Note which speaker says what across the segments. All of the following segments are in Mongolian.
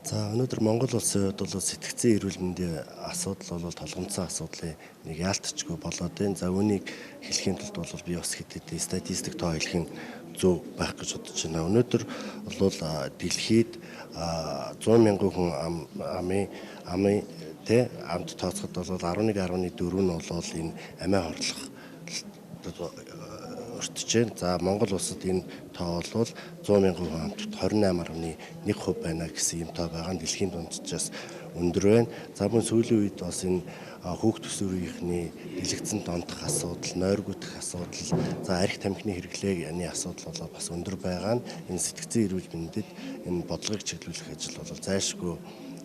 Speaker 1: За өнөөдөр Монгол улсын хувьд бол сэтгцэн эрүүл мэндийн асуудал бол толгомцсон асуудлын нэг яалтчгүй болоод байна. За үүнийг хэлхийн тулд бол би бас хэд хэдэн статистик тоо хэлэх нь зөв байх гэж бодож байна. Өнөөдөр бол дэлхийд 100 мянган хүн амд тооцоход бол 11.4 нь бол энэ амиа хорлох өртөж байна. За Монгол улсад энэ тоо бол 100 мянган хүн амт 28.1% байна гэсэн юм тоо байгаа нь дэлхийн дунджаас өндөр байна. За мөн сүүлийн үед бас энэ хүүхд төсвөрийнхний дэлгэцэн дондох асуудал, нойргүйдэх асуудал, за арх тамхины хэрэглээний асуудал бол бас өндөр байгаа нь энэ сэтгцэн эрүүл мэндэд энэ бодлогыг чиглүүлэх ажил бол зайлшгүй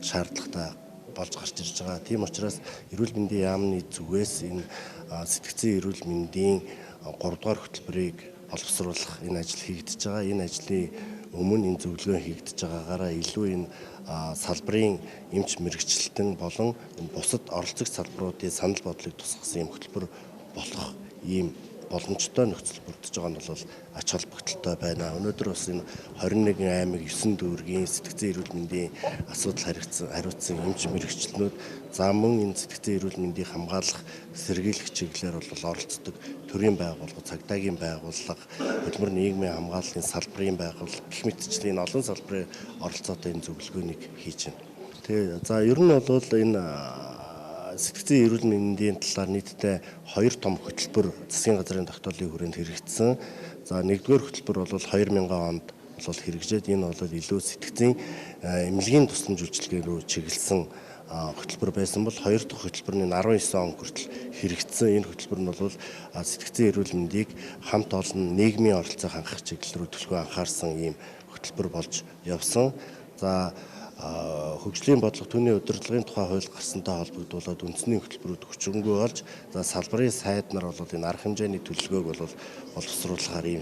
Speaker 1: шаардлагатай болж гарч ирж байгаа. Тийм учраас эрүүл мэндийн яамны зүгээс энэ сэтгцэн эрүүл мэндийн 3 дугаар хөтөлбөрийг боловсруулах энэ ажил хийгдэж байгаа. Энэ ажлын өмнө энэ зөвлөгөө хийгдэж байгаагаараа илүү энэ салбарын эмч мэрэгчлэлтэн болон бусад оролцогч салбаруудын санал бодлыг тусгасан юм хөтөлбөр болох ийм боломжтой нөхцөл бүрдэж байгаа нь бол ач холбогдолтой байна. Өнөөдөр бас энэ 21 аймаг 9 дүүргийн сэтгцэн эрүүл мэндийн асуудал хариуцсан эмч мэрэгчлэнүүд за мөн энэ сэтгцэн эрүүл мэндийг хамгаалах сэргийлэх чиглэлээр бол оролцдог төрийн байгууллага, цагдаагийн байгууллага, хөдөлмөр нийгмийн хамгааллын салбарын байгууллага гэх мэтчлэн олон салбарын оролцоотой энэ зөвлөгөөнийг хийж байна. Тэгээ за ер нь бол энэ сэтгцэн эрүүл мэндийн талаар нийтдээ 2 том хөтөлбөр засгийн газрын тогтоолын хүрээнд хэрэгжсэн. За нэгдүгээр хөтөлбөр бол 2000 онд бол хэрэгжээд энэ бол илүү сэтгцэн эмнэлгийн тусламж үйлчилгээ рүү чиглэсэн хөтөлбөр байсан бол хоёр дахь хөтөлбөр нь 19 он хүртэл хэрэгжсэн. Энэ хөтөлбөр нь бол сэтгцэн эрүүл мэндийг хамт олон нийгмийн оролцоог хангах чиглэл рүү төлхөө анхаарсан ийм хөтөлбөр болж явсан. За хөгжлийн бодлого түүний удирдлагын тухай хууль гарсантай холбогдуулаад үндэсний хөтөлбөрүүд хүчрэнгүй болж за салбарын сайд нар бол энэ арга хэмжээний төлөвлөгөөг бол боловсруулахаар ийм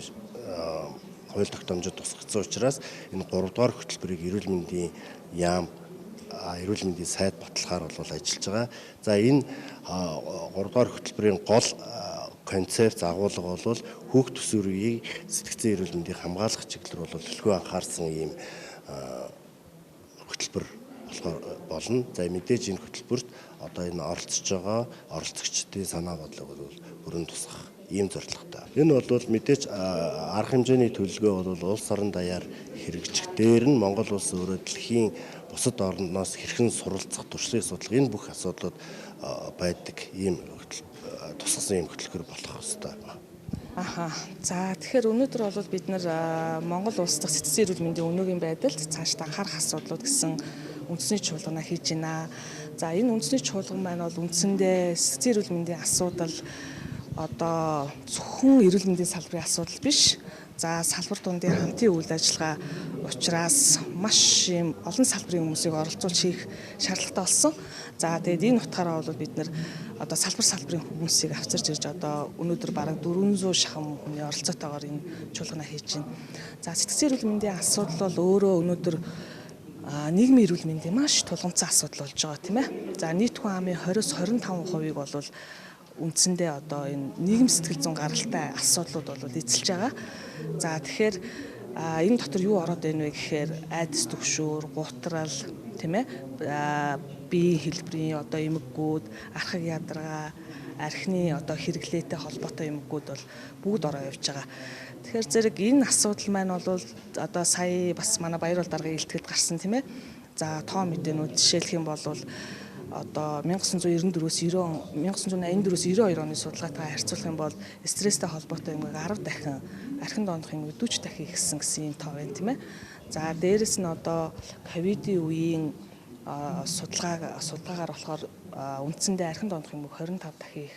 Speaker 1: хууль тогтоомжид тусгацсан учраас энэ 3 дугаар хөтөлбөрийг эрүүл мэндийн яам эрүүл мэндийн сайд баталгаар бол ажиллаж байгаа. За энэ 3 дугаар хөтөлбөрийн гол концепц агуулга бол хүүхд төсвөрийг сэтгцэн эрүүл мэндийг хамгаалах чиглэл бол төлхөө анхаарсан ийм хөтөлбөр болно. За мэдээж энэ хөтөлбөрт одоо энэ оролцож байгаа оролцогчдын санаа бодлого бол бүрэн тусгах ийм зорилготой. Энэ бол мэдээж арга хэмжээний төлөвлөгөө бол улс орон даяар хэрэгжих дээр нь Монгол улс өөрөө дэлхийн бусад орноос хэрхэн суралцах туршлагын судалгаа энэ бүх асуудлууд байдаг ийм тусгасан ийм хөтөлбөр болох ёстой.
Speaker 2: За тэгэхээр өнөөдөр бол бид Монгол улс дахь сэтгцэн эрүүл мэндийн өнөөгийн байдалд цаашдаа анхаарах асуудлууд гэсэн үндэсний чуулгана хийж байна. За энэ үндэсний чуулган маань бол үндсэндээ сэтгцэн эрүүл мэндийн асуудал одоо зөвхөн эрүүл мэндийн салбарын асуудал биш. За салбар дундын хамтын үйл ажиллагаа учраас маш юм олон салбарын хүмүүсийг оролцуулж хийх шаардлагатай болсон. За тэгээд энэ утгаараа бол бид одоо салбарын хүмүүсийг авчирж ирж одоо өнөөдөр бараг 400 шахам хүний оролцоотойгоор энэ чуулгана хийж байна. За сэтгцэн эрүүл мэндийн асуудал бол өөрөө өнөөдөр нийгмийн эрүүл мэндийн маш тулгымцсан асуудал болж байгаа тийм ээ. За нийт хүн амын 20-25%-ийг бол үндсэндээ одоо энэ нийгэм сэтгэл зүйн гаралтай асуудлууд бол эзэлж байгаа. За тэгэхээр энэ дотор юу ороод байна вэ гэхээр айдас түгшүүр, гутрал тийм ээ биеийн хэлбэрийн одоо эмэггүүд, архаг ядаргаа, архины одоо хэрэглээтэй холбоотой эмэггүүд бол бүгд ороо явж байгаа. Тэгэхээр зэрэг энэ асуудал маань бол одоо сая бас манай Баярвал даргын илтгэд гарсан тийм ээ. За тоо мэдээнүүд жишээлх юм бол одоо 1994-өөс 1982 оны судалгаатайгаар харьцуулах юм бол стресстэй холбоотой эмгэг 10 дахин, архин дондох эмгэг 40 дахин ихсэн гэсэн юм тоо байна тийм ээ. За дээрэс нь одоо ковидын үеийн судалгаагаар болохоор үндсэндээ архин дондох эмгэг 25 дахин их,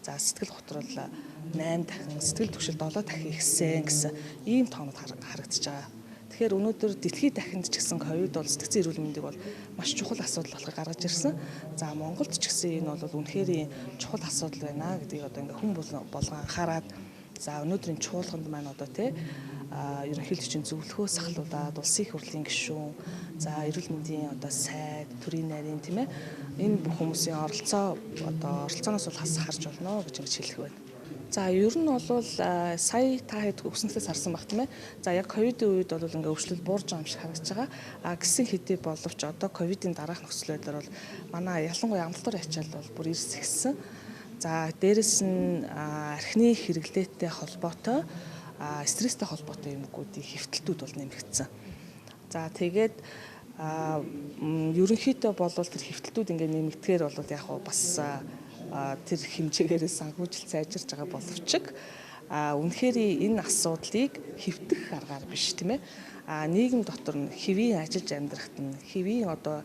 Speaker 2: за сэтгэл готрол 8 дахин, сэтгэл түгшил 7 дахин ихсэн гэсэн ийм тоонууд харагдаж байгаа. Тэгэхээр өнөөдөр дэлхийд дахинд ч гэсэн ковид бол сэтгцэн эрүүл мэндийг бол маш чухал асуудал болохыг гаргаж ирсэн. За Монголд ч гэсэн энэ бол үнэхээр чухал асуудал байна гэдгийг одоо ингээ хүн болгон анхаарад за өнөөдрийн чуулганд маань одоо ерөнхийлөгчийн зөвлөхөөс ахлуулаад улсын их хурлын гишүүн, за эрүүл мэндийн одоо сайд, төрийн нарийн тийм ээ энэ бүх хүмүүсийн оролцооноос бол харж болно гэж хэлэх байна. За ер нь бол сая та хэд өгснөөс харсан баг тийм ээ. За яг ковидын үед бол ингээ өвчлөл буурж байгаа юм шиг харагдаж байгаа. Гэсэн хэдий боловч одоо ковидын дараах нөхцөл байдлаар бол манай ялангуяа амталтын ачаал бол бүр ирс ихсэн. За дээрэс нь архины хэрэглээтэй холбоотой стресстэй холбоотой юмнуудын хэвтэлтүүд бол нэмэгдсэн. За тэгээд ерөнхийдөө бол тэр хэвтэлтүүд ингээ нэмэгдэхээр бол яг бас тэр хэмжээгээр санхүүжилт сайжирч байгаа боловч үнэхээр энэ асуудлыг хэвтэх аргаар биш тийм ээ. Нийгэм дотор нь хэвийн ажиллаж амьдрахт нь хэвийн одоо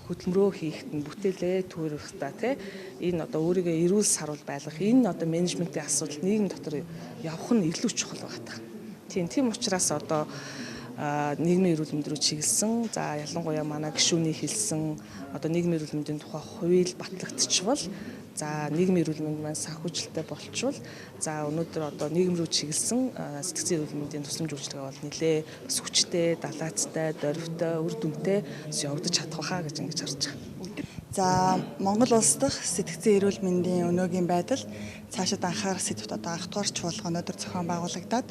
Speaker 2: хөдөлмөрөө хийхэд нь бүтээлээ төрөх та тийм энэ одоо өөрийгөө эрүүл сарвал байлгах энэ одоо менежментийн асуудал нийгэм дотор явах нь илүү чухал байна. Тийм учраас одоо нийгмийн эрүүл мэнд рүү чиглэсэн. За ялангуяа манай гишүүний хэлсэн одоо нийгмийн эрүүл мэндийн тухай хууль батлагдчихвал за нийгмийн эрүүл мэнд маань санхүүжилттэй болчихвол за өнөөдөр одоо нийгэм рүү чиглэсэн сэтгцийн эрүүл мэндийн тусламж үйлчилгээ бол нэлээ бас хүчтэй, далайцтай, дөрвтэй, үр дүнтэй явагдаж чадах байхаа гэж ингэж харж байгаа.
Speaker 3: За Монгол улс дахь сэтгцийн эрүүл мэндийн өнөөгийн байдал цаашид анхаарах сэдвт одоо анх дугаар чуулга өнөөдөр зохион байгуулагдаад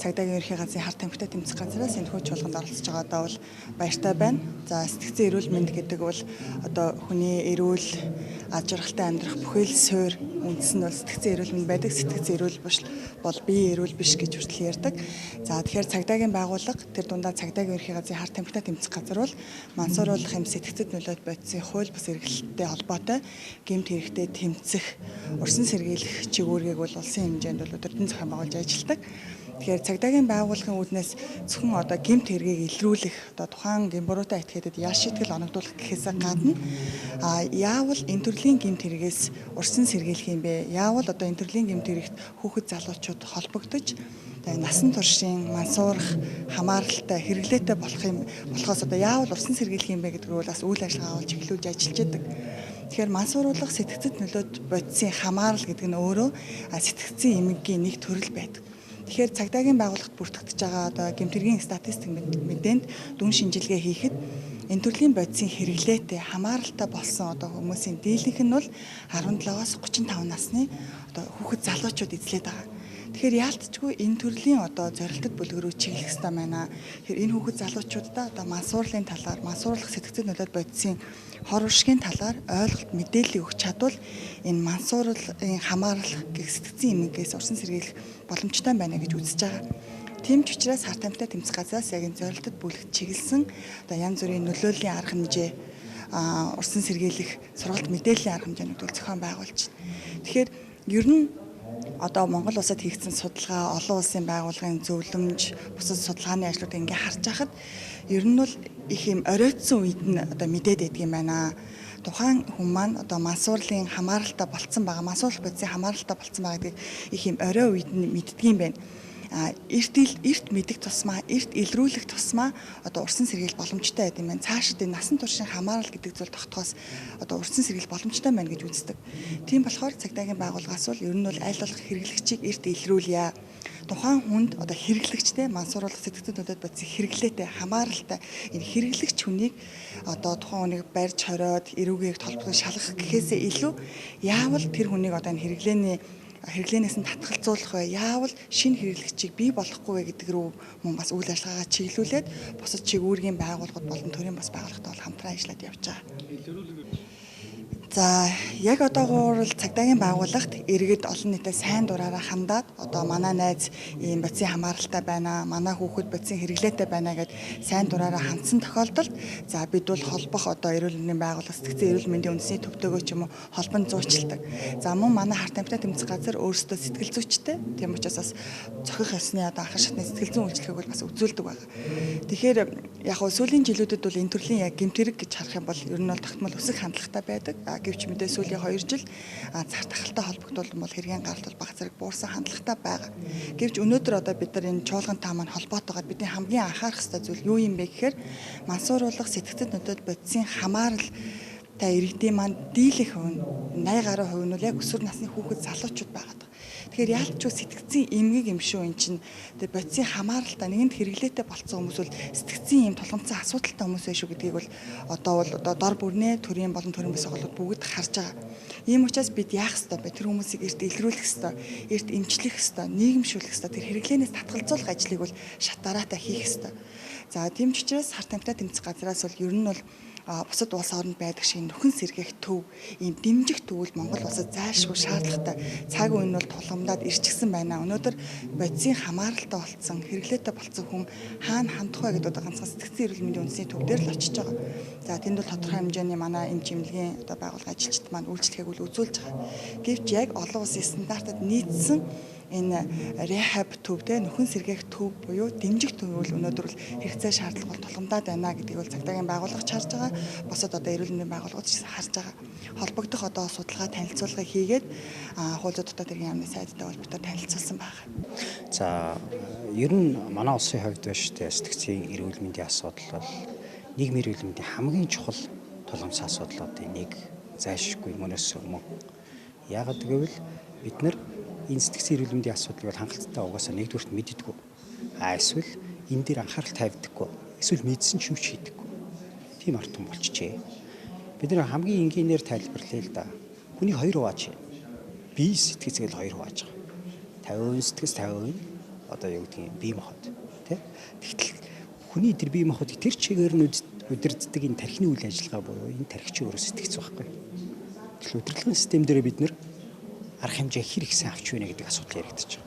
Speaker 3: цагдаагийн ерхий газрын хар тамхитай тэмцэх газраас энэ хүү чуулганд оролцож байгаадаа бол баяртай байна. За сэтгцийн эрүүл мэнд гэдэг бол одоо хүний эрүүл аж аргалтай амьдрах бүхэл суурь үндэс нь бол сэтгцийн эрүүл мэнд байдаг. Сэтгцийн эрүүл бол биеийн эрүүл биш гэж хүртэл ярьдаг. За тэгэхээр цагдаагийн байгууллага тэр дундаа цагдаагийн ерхий газрын хар тамхитай тэмцэх газар бол мансууруулах юм сэтгцэд нөлөөд бодисын хууль бус эргэлттэй холбоотой гэмт хэрэгтэй тэмцэх урьдчилан сэргийлэх чиглэлийг бол улсын хэмжээнд бол өдөртөн зохион байгуулж ажилладаг. Тэгэхээр цагдаагийн байгууллагын үүднээс зөвхөн одоо гэмт хэргийг илрүүлэх одоо тухайн гэмбуруутай этгээдэд яа шийтгэл оногдуулах гэхээс гадна яавал энэ төрлийн гэмт хэрэгээс урьдчилан сэргийлэх юм бэ? Яавал одоо энэ төрлийн гэмт хэрэгт хүүхэд залуучууд холбогдож насан туршийн мансуурах хамааралтай хэрэглээтэй болохоос одоо яавал урьдчилан сэргийлэх юм бэ гэдэг нь бас үйл ажиллагаа болж эхлүүлж ажиллаж байдаг. Тэгэхээр мансууруулах сэтгцэд нөлөөд бодисын хамаарал гэдэг нь өөрөө сэтгцийн эмгэгийн нэг төрөл байдаг. Тэгэхээр цагдаагийн байгууллагт бүртгэгдэж байгаа одоо гэмтэргийн статистик мэдээнд дүн шинжилгээ хийхэд энэ төрлийн бодисын хэрэглээтэй хамааралтай болсон одоо хүмүүсийн дийлэнх нь бол 17-аас 35 насны одоо хүүхэд залуучууд эзлээд байгаа. Тэгэхээр яалтчгүй энэ төрлийн одоо зорилттой бүлгэрөө чиглэх хэрэгтэй байна. Тэгэхээр энэ хүүхэд залуучуудаа одоо мансуурлын талаар, мансуурлах сэтгцэд нөлөөд бодисын хор уршигын талаар ойлголт мэдээлэл өгч чадвал энэ мансуурлын хамаарлах гэх сэтгцийн эмгээс урьдчилан сэргийлэх боломжтой байна гэж үзэж байгаа. Тийм ч учраас хар тамхитай тэмцэх газраас яг энэ зорилтод бүлэгт чиглэсэн одоо янз бүрийн нөлөөллийн арга хэмжээ урьдчилан сэргийлэх сургалт мэдээллийн арга хэмжээнүүд бол зохион байгуулж байна. Тэгэхээр ер нь одоо Монгол улсад хийгдсэн судалгаа, олон улсын байгууллагын зөвлөмж, бусад судалгааны ажлуудыг ингээ харж байхад ер нь бол их юм оройтсон үед нь одоо мэдээд байдаг юм байна. Тухайн хүн маань одоо мансуурлын хамааралтай болцсон байгаа, мансуурлах бодисын хамааралтай болцсон байгаа гэдгийг их юм орой үед нь мэддэг юм байна. Эрт мэдэх тусмаа, эрт илрүүлэх тусмаа одоо урьдчилан сэргийлэх боломжтой байд юм байна. Цаашид энэ насан туршийн хамаарал гэдэг зүйл тогтохоос одоо урьдчилан сэргийлэх боломжтой байна гэж үздэг. Тийм болохоор цагдаагийн байгууллагаас бол ер нь бол аль болох хэрэглэгчийг эрт илрүүлье. Тухайн хүнд одоо хэрэглэгчтэй мансууруулах сэтгцэд бодисын хэрэглээтэй хамааралтай энэ хэрэглэгч хүнийг одоо тухайн хүнийг барьж хороод эрүүгээд толбогдож шалгах гэхээсээ илүү яавал тэр хүнийг одоо энэ хэрэглээнээс нь татгалзуулах вэ? Яавал шинэ хэрэглэгчийг бий болохгүй вэ гэдэг рүү мөн бас үйл ажиллагаагаа чиглүүлээд бусад чиглүүргийн байгууллагууд болон төрийн бас байгууллагатай бол хамтран ажиллаад явж байгаа. За яг одоогоор цагдаагийн байгууллагт иргэд олон нийтэд сайн дураараа хандаад одоо манай найз ийм бодисын хамааралтай байна, манай хүүхэд бодисын хэрэглээтэй байна гэд сайн дураараа хандсан тохиолдолд за бид бол холбох одоо эрүүл мэндийн байгууллага, сэтгцийн эрүүл мэндийн үндэсний төвтэйгөө ч юм уу холбон зуучилдаг. За мөн манай хар тамхитай тэмцэх газар өөрсдөө сэтгэл зүйчтэй. Тийм учраас бас зохих ёсны одоо анхан шатны сэтгэл зүйн үйлчлэгийг бол бас үзүүлдэг байна. Тэгэхээр яг нь сүүлийн жилүүдэд бол энэ төрлийн яг гэмтэрэг гэж харах юм бол ер нь бол тогтмол өсөх хандлагатай байдаг. Гэвч мэдээ сүүлийн 2 жил цар тахалтай холбогдуулсан бол хэргийн гаралт бол бага зэрэг буурсан хандлагатай байгаа. Гэвч өнөөдөр одоо бид нар энэ чуулгантай маань холбоотойгоор бидний хамгийн анхаарах ёстой зүйл юу юм бэ гэхээр мансууруулах сэтгцэд нөтөд бодисын хамаарал та иргэдийн маань дийлэх хувь 80 гаруй хувь нь яг өсвөр насны хүүхэд залуучууд байгаа. Тэгэхээр яалтчгүй сэтгцийн эмгэг юм шүү эн чинь. Тэгээ бодисын хамааралтай нэгэнд хэрэглээтэй болцсон хүмүүс бол сэтгцийн юм тулгамдсан асуудалтай хүмүүс байх шүү гэдгийг бол одоо дор бүрнээ төрийн болон төрийн бас байгууллагууд бүгд харж байгаа. Ийм учраас бид яах ёстой бэ? Тэр хүмүүсийг эрт илрүүлэх ёстой, эрт эмчлэх ёстой, нийгэмшүүлэх ёстой. Тэр хэрэглээнээс татгалзуулах ажлыг бол шатараатай хийх ёстой. За тийм ч учраас хар тамхитай тэмцэх газраас бол ер нь бол бусад улс орнд байдаг шиг нөхөн сэргээх төв, ийм дэмжих төв бол Монгол улсад зайлшгүй шаардлагатай. Цаг үе нь бол тулгамдаад ирчихсэн байна. Өнөөдөр бодисын хамааралтай болцсон, хэрэглээтэй болцсон хүн хаана хандах вэ гэдэг одоо ганцхан сэтгцийн эрүүл мэндийн үндэсний төв дээр л очиж байгаа. За тэнд бол тодорхой хэмжээний манай эмч эмнэлгийн одоо байгууллага ажилчид маань үйлчлэгийг бол үзүүлж байгаа. Гэвч яг олон улсын стандартад нийцсэн энэ рехаб төвдөө нөхөн сэргээх төв буюу дэмжих төв бол өнөөдөр бол хэрэгцээ шаардлага бол тулгамдаад байна гэдгийг бол цагдаагийн байгууллага харж байгаа. Босод одоо эрүүл мэндийн байгууллагууд харж байгаа. Холбогдох одоо судалгаа танилцуулгыг хийгээд хууль зүйн дотоод хэргийн яамны сайдтай бол бид танилцуулсан байна.
Speaker 4: За ер нь манай улсын хувьд биш тэ сэтгцийн эрүүл мэндийн асуудал бол нийгмийн эрүүл мэндийн хамгийн чухал тулгамдсан асуудлуудын нэг зайлшгүй мөнөөс өмнө. Яагаад гэвэл бид нар энэ сэтгцийн эрүүл мэндийн асуудлыг бол хангалттай угаасаа нэгдүгürt мэддэггүй. Эсвэл энэ дээр анхаарал тавьдаггүй. Эсвэл мэдсэн ч юу ч хийдэггүй. Тийм ард том болчихжээ. Бид нар хамгийн энгийнээр тайлбарлая л да. Хүний хоёр хувааж байна. Бие сэтгцэл хоёр хувааж байгаа. 50% сэтгц 50% одоо юу гэдгийг бие махбод тий. Тэгтэл хүний тэр бие махбодыг тэр чигээр нь удирддаг энэ тархины үйл ажиллагаа буюу энэ тархич өөрөө сэтгц байхгүй. Тэгэхээр удирдлагын систем дээр бид нар арга хэмжээ хэр ихсэн авч байна гэдэг асуудал яригдчих.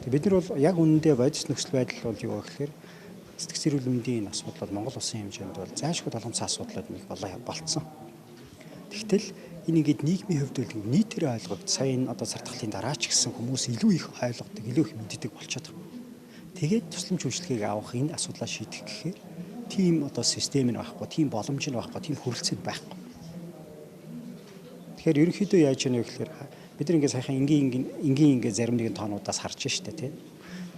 Speaker 4: Тэгээ бид нар бол яг үнэндээ бодис нөхцөл байдал бол юу гэхээр сэтгцийн эрүүл мэндийн асуудал бол Монгол улсын хэмжээнд бол зайлшгүй тулгамдсан асуудлууд нэг болцсон. Тэгтэл энэ ингээд нийгмийн хувьд бол нийтээр ойлгогд сая энэ одоо сартгалын дараа ч гэсэн хүмүүс илүү их ойлгодог, илүү их мэддэг болчиход байна. Тэгээд тусламж үйлчлэгийг авах энэ асуудлаа шийдэх гэхээр тийм одоо систем нь байхгүй, тийм боломж нь байхгүй, тийм хүрэлцээ байхгүй. Тэгэхээр ерөнхийдөө яаж яах вэ гэхээр бид нар ингээд сайхан энгийн ингээд зарим нэгэн тоонуудаас харж штэ тий.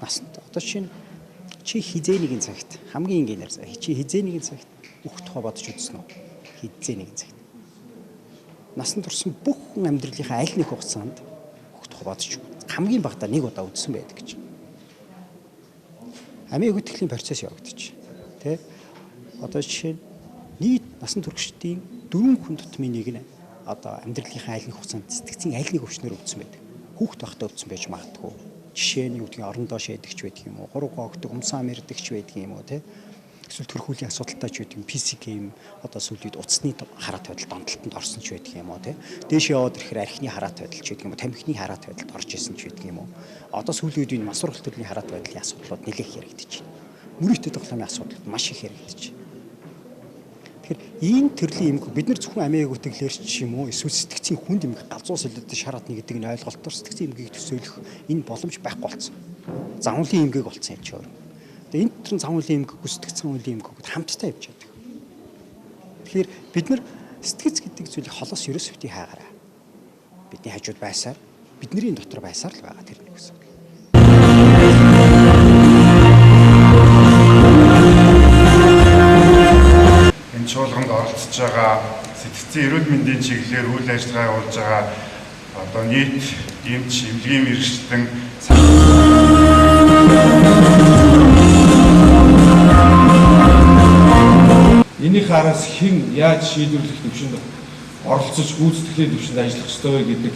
Speaker 4: Нас одоо чинь чи хизээ нэгэн цагт хамгийн энгийнээр чи хизээ нэгэн цагт бүх тухай бодож үзсэн үү? Хизээ нэгэн цагт. Насан турсан бүх хүн амьдралынхаа аль нэг хугацаанд бүх тухай бодож хамгийн багадаа нэг удаа үзсэн байдаг гэж. Амийн өгөгдлийн процесс явагдаж тий. Одоо жишээ нийт насан туршидтын 4 хүн тутмын нэг нь одоо амьдралынхаа аль нэг хугацаанд сэтгцийн аль нэг өвчнөр өвдсөн байдаг. Хүүхд байхдаа өвдсөн байж магадгүй. Жишээ нь юу гэдгийг орондоо шээдэгч байдаг юм уу? 3 гогддог умсаа мэрдэгч байдаг юм уу те? Эсвэл төрхүүлийн асуудалтай ч байдаг юм. PC game одоо сүүлд уцсны хараат байдал донтолтонд орсон ч байдаг юм уу те? Дээш яваад ирэхээр архины хараат байдал ч байдаг юм уу? Тамхины хараат байдалд орж исэн ч байдаг юм уу? Одоо сүүлийн үед энэ масургал төрлийн хараат байдлын асуудлууд нэлээх яригдчих. Мөрөгтэй тоглоомын асуудал маш их яригдчих. Тэгэхээр энэ төрлийн эмгэг бид нар зөвхөн амийн өгөгдөглөөр ч юм уу эсвэл сэтгцийн хүнд эмгэг галзуу солиотой шараат нэг гэдэг нь ойлголтоор сэтгцийн эмгэгийг төсөөлөх энэ боломж байхгүй болсон. Загварын эмгэг болсон юм чи өөр. Тэгээ энэ төрлийн загварын эмгэггүй сэтгцийн үеийн эмгэгүүд хамтдаа явж байдаг. Тэгэхээр бид нар сэтгц гэдэг зүйлийг холоос ерөөс бити хаагаарай. Бидний хажууд байсаар бидний дотор байсаар л байгаа тэр нэг үсэн.
Speaker 5: Чуулганд оролцож байгаа сэтгцийн эрүүл мэндийн чиглэлээр үйл ажиллагаа явуулж байгаа одоо нийт эмч, эмнэлгийн мэргэжлэн
Speaker 6: энийг хараас хэн яаж шийдвэрлэх төвшөнд оролцож гүйцэтгэлийн төвшөнд ажиллах ёстой вэ гэдэг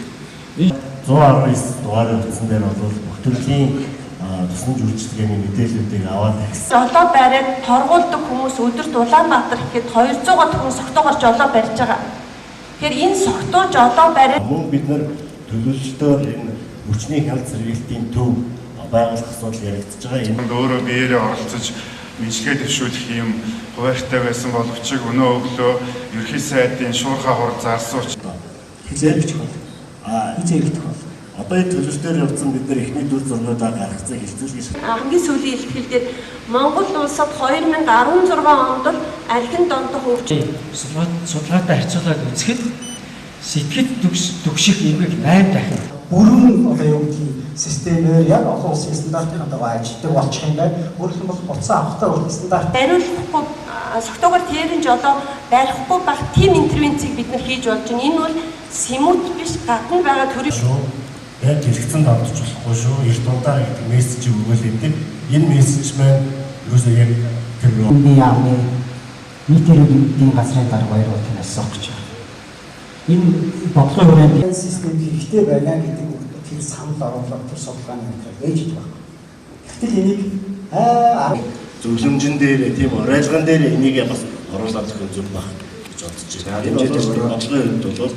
Speaker 1: 119 дугаар утсан дээр бол бүх төрлийн тусламж үйлчилгээний мэдээллүүдийг аваад ирсэн.
Speaker 7: Жолоо бариад торгуулдаг хүмүүс өдөрт Улаанбаатар ихэд 200 хүн согтоогоор жолоо барьж байгаа. Тэгэхээр энэ согтуу жолоо бариад
Speaker 1: мөн бид нар төлөвлөлтөөр энэ хүчний хяналт сэргийлтийн төв байгуулах асуудал яригдж байгаа.
Speaker 5: Энэ өөрөө биеэрээ оролцож мэдлэгээ дэвшүүлэх юм хуваарьтай байсан боловч өнөө өглөө ерхий сайдын шуурхай хур зарсууч
Speaker 1: хэлээрч бол хизээгдэх бол одоо энэ төлөвлөлтөөр явсан бид нар эхний дүр зургуудаа гаргацсан хэлцүүлгийн
Speaker 7: хамгийн сүүлийн илтгэл дээр Монгол улсад 2016 онд архин донтох хөгжил
Speaker 8: судалгаатай харьцуулаад үзэхэд сэтгэл түгших эмгэг 8 дахин бүрэн одоо юу гэдгийг системээр яг олон улсын стандартын дагуу ажилладаг болчих юм байна. Өөрөлдөн бол буцаа авахтаа бол стандарт
Speaker 7: бариулахгүй согтоогоор тэрэн жолоо барихгүй баг тим интервенцийг бид нар хийж болж байна. Энэ бол сэмүүд биш гадна байгаа төрөл
Speaker 1: яг дэлгэцэн давтаж болохгүй шүү. Эрт удаа гэдэг мессежийг өгөөл гэдэг. Энэ мессеж маань юусаа яг тэр
Speaker 8: Эндийн яамны нийт эрүүл мэндийн газрын дарга баяр хөтөнөөс зогсож байна. Энэ бодлогын хүрээнд систем хэрэгтэй байна гэдэг тэр санал оруулаад тэр судалгааны хамтрал ээж идэх байна. Гэтэл энийг
Speaker 1: зөвлөмжн дээр тийм урайлган дээр энийг бас оруулаад өгөх зүйл байна гэж бодож байна. Энэ бол бодлогын хувьд бол